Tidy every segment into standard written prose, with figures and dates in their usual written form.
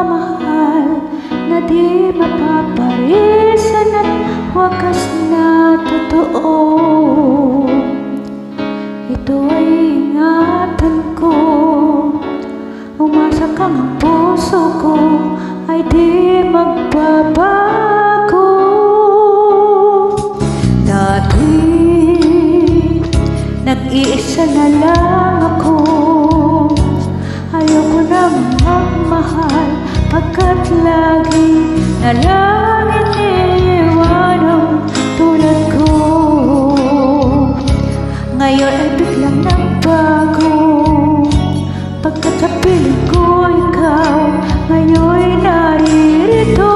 pagmamahal na di mapaparisan at wakas na totoo. Ito ay ingatan ko, umasa kang ang puso ko ay di magbabago. Dati nag-iisa na lang ako, ayoko nang magmahal pagkat lagi na lang iniiwan ang tulad ko. Ngayon ay biglang nagbago, pagkat sa piling ko ikaw ngayon'y naririto.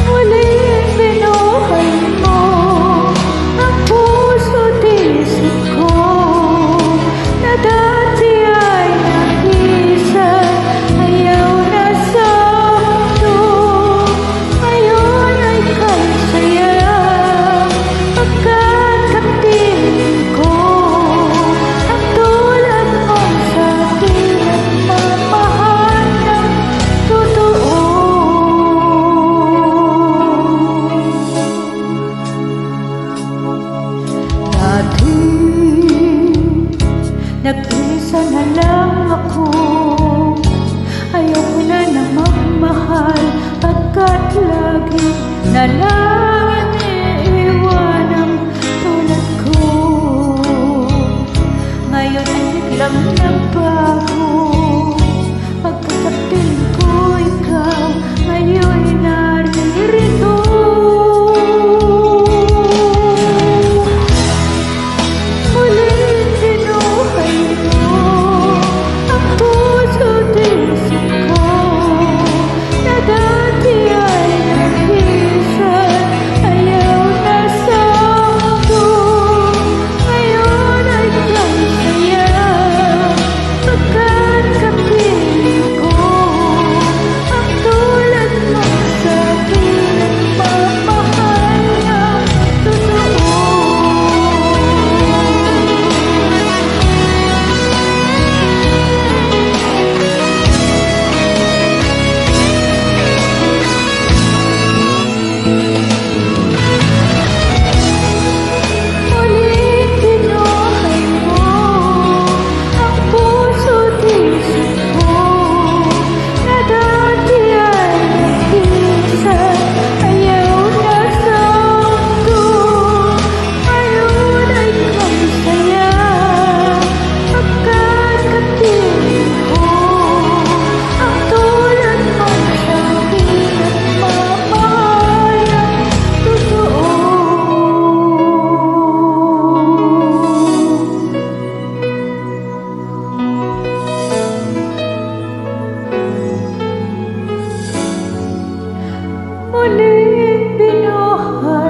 Muling binuhay mo ang puso't isip ko na dati ay nakisan, ayaw na sa mundo. Ngayon ay kay saya pagkat kapiling ko ang tulad mong sa'kin at mamahal ng totoo. Dati nag-isa na lang ako, ayoko na na magmahal pagkat lagi na lang iniiwan ang tulad ko. Ngayon ay biglang nagbago, pagkat sa piling ko ikaw ngayon'y naririto. Muling binuhay mo ang puso't isip ko na dati ay nakisan, ayaw na sa mundo. Ngayon ay kay saya pagkat kapiling ko ang tulad mo sa'kin at mamahal ng totoo. Muling binuhay mo ang puso't isip ko na dati ay nakisan, ayaw na sa mundo. Ngayon ay kay saya pagkat kapiling ko ang tulad mong sa'kin at mamahal ng totoo. Muling binuhay